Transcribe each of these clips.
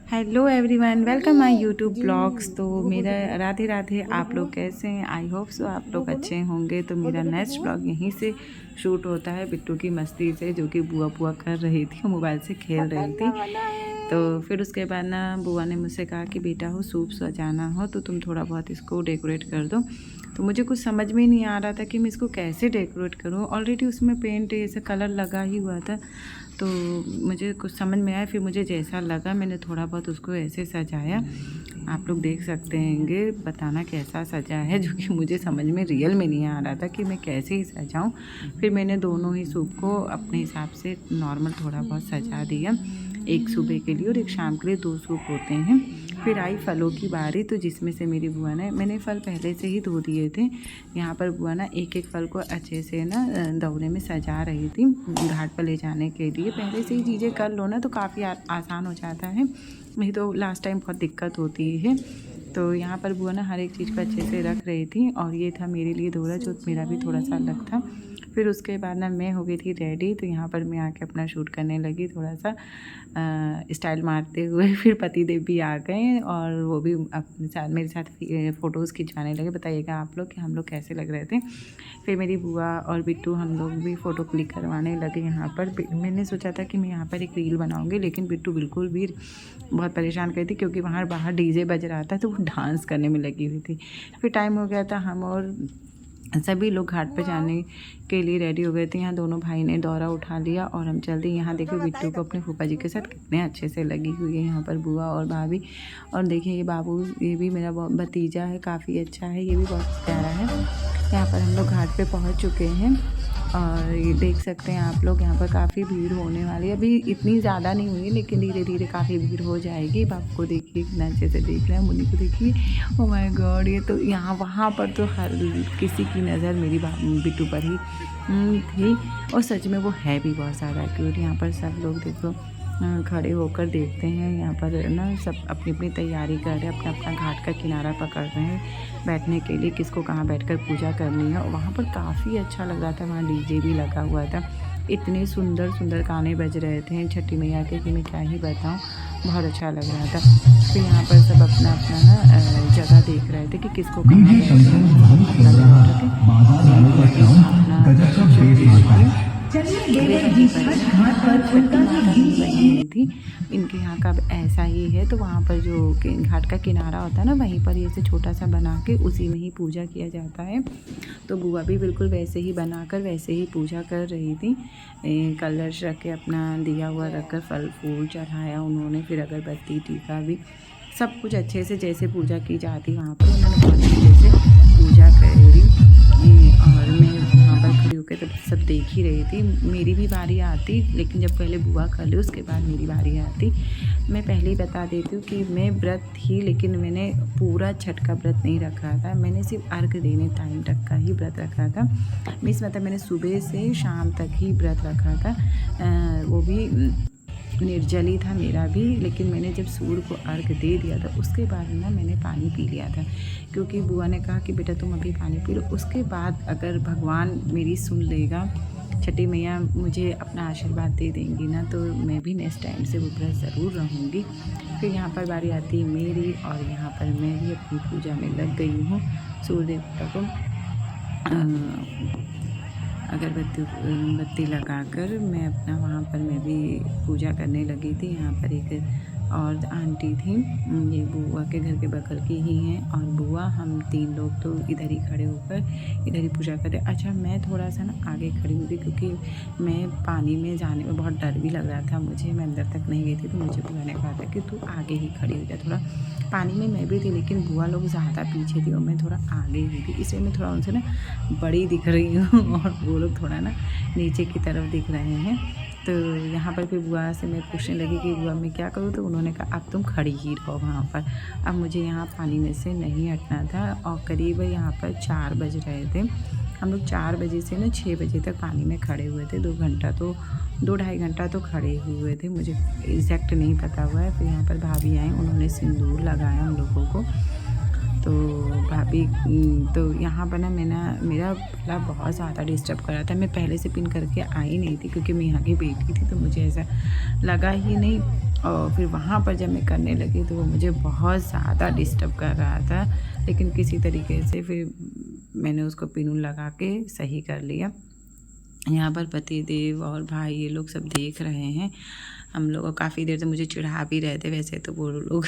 Hello everyone, welcome my YouTube blogs. तो मेरा राधे राधे। आप लोग कैसे हैं? आई होप सो आप लोग अच्छे होंगे। तो मेरा नेक्स्ट ब्लॉग यहीं से शूट होता है बिट्टू की मस्ती से, जो कि बुआ बुआ कर रही थी, मोबाइल से खेल रही थी। तो फिर उसके बाद ना बुआ ने मुझसे कहा कि बेटा हो सूप सजाना हो तो तुम थोड़ा बहुत इसको डेकोरेट कर दो। तो मुझे कुछ समझ में नहीं आ रहा था कि मैं इसको कैसे डेकोरेट करूं। ऑलरेडी उसमें पेंट ऐसा कलर लगा ही हुआ था, तो मुझे कुछ समझ में आया। फिर मुझे जैसा लगा मैंने थोड़ा बहुत उसको ऐसे सजाया। आप लोग देख सकते हैंगे, बताना कैसा सजा है, जो कि मुझे समझ में रियल में नहीं आ रहा था कि मैं कैसे ही सजाऊं। फिर मैंने दोनों ही सूप को अपने हिसाब से नॉर्मल थोड़ा बहुत सजा दिया। एक सुबह के लिए और एक शाम के लिए 2 सूप होते हैं। फिर आई फलों की बारी, तो जिसमें से मेरी बुआ ने, मैंने फल पहले से ही धो दिए थे। यहाँ पर बुआ ना एक एक फल को अच्छे से ना दौरे में सजा रही थी घाट पर ले जाने के लिए। पहले से ही चीज़ें कर लो ना तो काफ़ी आसान हो जाता है, नहीं तो लास्ट टाइम बहुत दिक्कत होती है। तो यहाँ पर बुआ ना हर एक चीज़ को अच्छे से रख रही थी, और ये था मेरे लिए दौरा, जो मेरा भी थोड़ा सा अलग था। फिर उसके बाद ना मैं हो गई थी रेडी, तो यहाँ पर मैं आके अपना शूट करने लगी, थोड़ा सा स्टाइल मारते हुए। फिर पति देव भी आ गए और वो भी अपने साथ मेरे साथ फ़ोटोज़ खिंचवाने लगे। बताइएगा आप लोग कि हम लोग कैसे लग रहे थे। फिर मेरी बुआ और बिट्टू हम लोग भी फ़ोटो क्लिक करवाने लगे। यहाँ पर मैंने सोचा था कि मैं यहाँ पर एक रील बनाऊँगी, लेकिन बिट्टू बिल्कुल भी बहुत परेशान कर थी, क्योंकि वहाँ बाहर डीजे बज रहा था तो वो डांस करने में लगी हुई थी। फिर टाइम हो गया था, हम और सभी लोग घाट पे जाने के लिए रेडी हो गए थे। यहाँ दोनों भाई ने दौरा उठा लिया और हम चल दिए। यहाँ देखिए बिट्टू को अपने फूफा जी के साथ कितने अच्छे से लगी हुई है, यहाँ पर बुआ और भाभी। और देखिए ये बाबू, ये भी मेरा भतीजा है, काफ़ी अच्छा है, ये भी बहुत प्यारा है। यहाँ पर हम लोग घाट पे पहुँच चुके हैं और ये देख सकते हैं आप लोग, यहाँ पर काफ़ी भीड़ होने वाली है। अभी इतनी ज़्यादा नहीं हुई, लेकिन धीरे धीरे काफ़ी भीड़ हो जाएगी। बाप को देखिए कितना अच्छे से देख रहे हैं, मुन्नी को देखिए, ओ माय गॉड। ये तो यहाँ वहाँ पर तो हर किसी की नज़र मेरी बिट्टू पर ही थी, और सच में वो है भी बहुत ज़्यादा क्यूट। यहाँ पर सब लोग देखो खड़े होकर देखते हैं। यहाँ पर ना सब अपनी अपनी तैयारी कर रहे हैं, अपना अपना घाट का किनारा पकड़ रहे हैं बैठने के लिए, किसको कहाँ बैठकर पूजा करनी है। और वहाँ पर काफ़ी अच्छा लग रहा था, वहाँ डीजे भी लगा हुआ था, इतने सुंदर सुंदर गाने बज रहे थे छठी मैया के कि मैं क्या ही बताऊँ, बहुत अच्छा लग रहा था। फिर यहाँ पर सब अपना अपना ना जगह देख रहे थे कि किसको कहाँ बैठना थी। इनके यहाँ का ऐसा ही है, तो वहाँ पर जो घाट का किनारा होता है ना, वहीं पर ये से छोटा सा बना के उसी में ही पूजा किया जाता है। तो बुआ भी बिल्कुल वैसे ही बनाकर वैसे ही पूजा कर रही थी। कलश रख के अपना दिया हुआ रखकर फल फूल चढ़ाया उन्होंने। फिर अगरबत्ती टीका भी सब कुछ अच्छे से जैसे पूजा की जाती वहाँ पर उन्होंने बहुत अच्छे से पूजा करी। और मैं वहाँ पर खड़ी होकर तब सब देख ही रही थी। मेरी भी बारी आती, लेकिन जब पहले बुआ कर ली उसके बाद मेरी बारी आती। मैं पहले ही बता देती हूँ कि मैं व्रत थी, लेकिन मैंने पूरा छठ का व्रत नहीं रखा था। मैंने सिर्फ अर्घ देने टाइम तक का ही व्रत रखा था। मीन्स मतलब मैंने सुबह से शाम तक ही व्रत रखा था, वो भी निर्जली था मेरा भी। लेकिन मैंने जब सूर्य को अर्घ दे दिया था उसके बाद ना मैंने पानी पी लिया था, क्योंकि बुआ ने कहा कि बेटा तुम अभी पानी पी लो, उसके बाद अगर भगवान मेरी सुन लेगा, छठी मैया मुझे अपना आशीर्वाद दे देंगी ना, तो मैं भी नेक्स्ट टाइम से वो व्रत ज़रूर रहूँगी। फिर यहाँ पर बारी आती है मेरी, और यहाँ पर मैं भी अपनी पूजा में लग गई हूँ। सूर्य देवता को बत्ती लगाकर मैं अपना वहाँ पर मैं भी पूजा करने लगी थी। यहाँ पर एक और आंटी थी, ये बुआ के घर के बगल की ही हैं, और बुआ हम 3 लोग तो इधर ही खड़े होकर इधर ही पूजा कर रहे। अच्छा मैं थोड़ा सा ना आगे खड़ी हुई थी, क्योंकि मैं पानी में जाने में बहुत डर भी लग रहा था मुझे, मैं अंदर तक नहीं गई थी। तो मुझे बुआ ने कहा था कि तू आगे ही खड़ी हो जा। थोड़ा पानी में मैं भी थी, लेकिन बुआ लोग ज़्यादा पीछे थी और मैं थोड़ा आगे ही थी, इसलिए मैं थोड़ा उनसे ना बड़ी दिख रही हूँ और वो लोग थोड़ा ना नीचे की तरफ दिख रहे हैं। तो यहाँ पर फिर बुआ से मैं पूछने लगी कि बुआ मैं क्या करूँ, तो उन्होंने कहा अब तुम खड़ी ही रहो वहाँ पर। अब मुझे यहाँ पानी में से नहीं हटना था, और करीब यहाँ पर 4 बज रहे थे। हम लोग 4 बजे से ना 6 बजे तक पानी में खड़े हुए थे। 2 घंटा तो 2-2.5 घंटा तो खड़े हुए थे, मुझे एग्जैक्ट नहीं पता हुआ है। फिर यहाँ पर भाभी आई, उन्होंने सिंदूर लगाया हम लोगों को। तो भाभी तो यहाँ पर ना मेरा गला बहुत ज़्यादा डिस्टर्ब कर रहा था। मैं पहले से पिन करके आई नहीं थी, क्योंकि मैं यहाँ की बेटी थी, तो मुझे ऐसा लगा ही नहीं। और फिर वहाँ पर जब मैं करने लगी तो वो मुझे बहुत ज़्यादा डिस्टर्ब कर रहा था, लेकिन किसी तरीके से फिर मैंने उसको पिन लगा के सही कर लिया। यहाँ पर पति देव और भाई ये लोग सब देख रहे हैं। हम लोग काफ़ी देर से मुझे चिढ़ा भी रहे थे वैसे तो वो लोग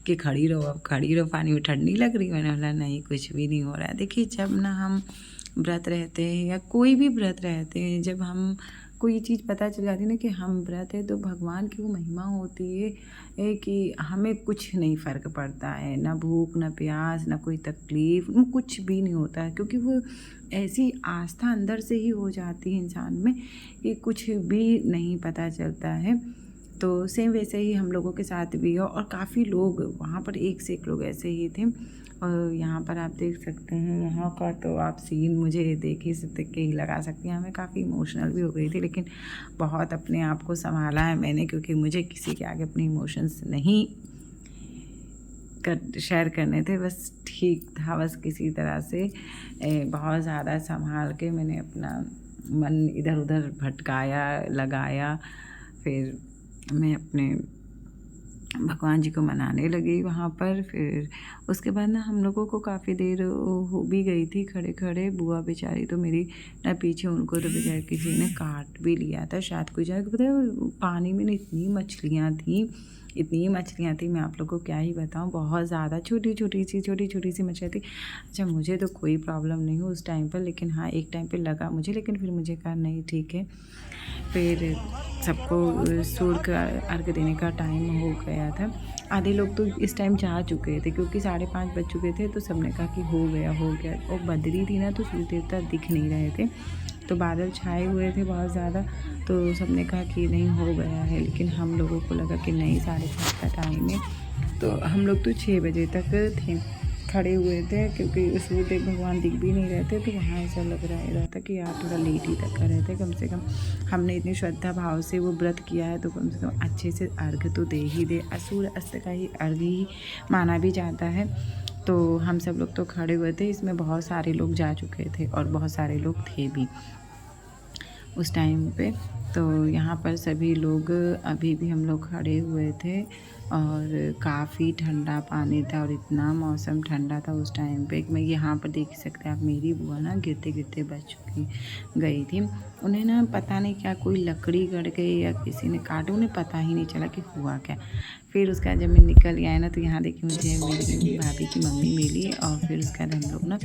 कि खड़ी रहो, अब खड़ी रहो, पानी में ठंडी लग रही है। मैंने बोला नहीं, कुछ भी नहीं हो रहा है। देखिए, जब ना हम व्रत रहते हैं या कोई भी व्रत रहते हैं, जब हम कोई चीज़ पता चल जाती है ना कि हम व्रत है, तो भगवान की वो महिमा होती है कि हमें कुछ नहीं फ़र्क पड़ता है, ना भूख ना प्यास ना कोई तकलीफ़, कुछ भी नहीं होता है, क्योंकि वो ऐसी आस्था अंदर से ही हो जाती है इंसान में कि कुछ भी नहीं पता चलता है। तो सेम वैसे ही हम लोगों के साथ भी हो, और काफ़ी लोग वहाँ पर एक से एक लोग ऐसे ही थे। और यहाँ पर आप देख सकते हैं, यहाँ का तो आप सीन मुझे देख के ही लगा सकते हैं। मैं काफ़ी इमोशनल भी हो गई थी, लेकिन बहुत अपने आप को संभाला है मैंने, क्योंकि मुझे किसी के आगे अपने इमोशंस नहीं शेयर करने थे। बस ठीक था, बस किसी तरह से बहुत ज़्यादा संभाल के मैंने अपना मन इधर उधर भटकाया लगाया। फिर मैं अपने भगवान जी को मनाने लगी वहाँ पर। फिर उसके बाद ना हम लोगों को काफ़ी देर हो भी गई थी खड़े खड़े। बुआ बेचारी तो मेरी ना पीछे, उनको तो बेचारी किसी ने काट भी लिया था शायद, कोई जाकर पता है पानी में ना इतनी मछलियाँ थी, मैं आप लोगों को क्या ही बताऊँ, बहुत ज़्यादा छोटी छोटी सी मछलियाँ थी। अच्छा, मुझे तो कोई प्रॉब्लम नहीं हो उस टाइम पर, लेकिन हाँ एक टाइम पर लगा मुझे, लेकिन फिर मुझे कहा नहीं ठीक है। फिर सबको सूर्य का अर्घ देने का टाइम हो गया था। आधे लोग तो इस टाइम जा चुके थे, क्योंकि 5:30 बज चुके थे, तो सबने कहा कि हो गया। और बदरी थी ना, तो सूर्य देवता दिख नहीं रहे थे, तो बादल छाए हुए थे बहुत ज़्यादा, तो सबने कहा कि नहीं हो गया है। लेकिन हम लोगों को लगा कि नहीं, 6:30 का टाइम है। तो हम लोग तो 6 बजे तक थे, खड़े हुए थे, क्योंकि सूर्य भगवान दिख भी नहीं रहे थे। तो वहाँ ऐसा लग रहा था कि यार थोड़ा लेट ही तक कर रहे थे, कम से कम हमने इतनी श्रद्धा भाव से वो व्रत किया है, तो कम से कम अच्छे से अर्घ तो दे ही दे। सूर्य अस्त का ही अर्घ ही माना भी जाता है। तो हम सब लोग तो खड़े हुए थे, इसमें बहुत सारे लोग जा चुके थे और बहुत सारे लोग थे भी उस टाइम पे। तो यहाँ पर सभी लोग अभी भी हम लोग खड़े हुए थे, और काफ़ी ठंडा पानी था, और इतना मौसम ठंडा था उस टाइम पे कि मैं यहाँ पर देख सकते हैं आप, मेरी बुआ ना गिरते गिरते बच चुकी गई थी। उन्हें ना पता नहीं क्या कोई लकड़ी गड़ गई या किसी ने काटा, उन्हें पता ही नहीं चला कि हुआ क्या। फिर उसके बाद जब मैं निकल आया ना, तो यहाँ देखिए मुझे मेरी भाभी की मम्मी मिली, और फिर उसके बाद हम लोग ना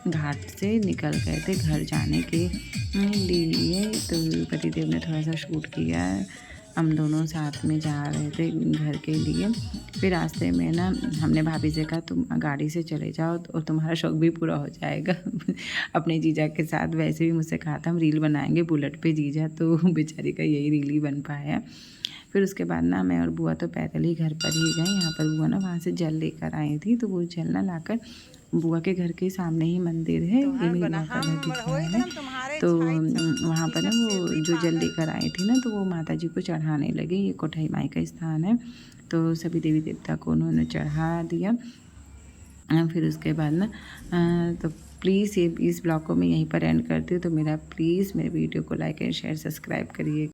घाट से निकल गए थे घर जाने के लिए। तो पतिदेव ने थोड़ा सा शूट किया, हम दोनों साथ में जा रहे थे घर के लिए। फिर रास्ते में ना हमने भाभी से कहा तुम गाड़ी से चले जाओ और तुम्हारा शौक भी पूरा हो जाएगा अपने जीजा के साथ। वैसे भी मुझसे कहा था हम रील बनाएंगे बुलेट पे जीजा, तो बेचारी का यही रील ही बन पाया। फिर उसके बाद ना मैं और बुआ तो पैदल ही घर पर ही गए। यहाँ पर बुआ ना वहाँ से जल लेकर आई थी, तो वो जल ना लाकर बुआ के घर के सामने ही मंदिर है, ये मेरी बुआ का घर दिख रहा है। तो वहाँ पर ना वो जो जल लेकर आई थी ना, तो वो माता जी को चढ़ाने लगे। ये कोठाई माई का स्थान है, तो सभी देवी देवता को उन्होंने चढ़ा दिया। फिर उसके बाद ना तो प्लीज़ इस ब्लॉग को मैं यहीं पर एंड करती हूँ। तो मेरा प्लीज़ मेरे वीडियो को लाइक एंड शेयर सब्सक्राइब करिए।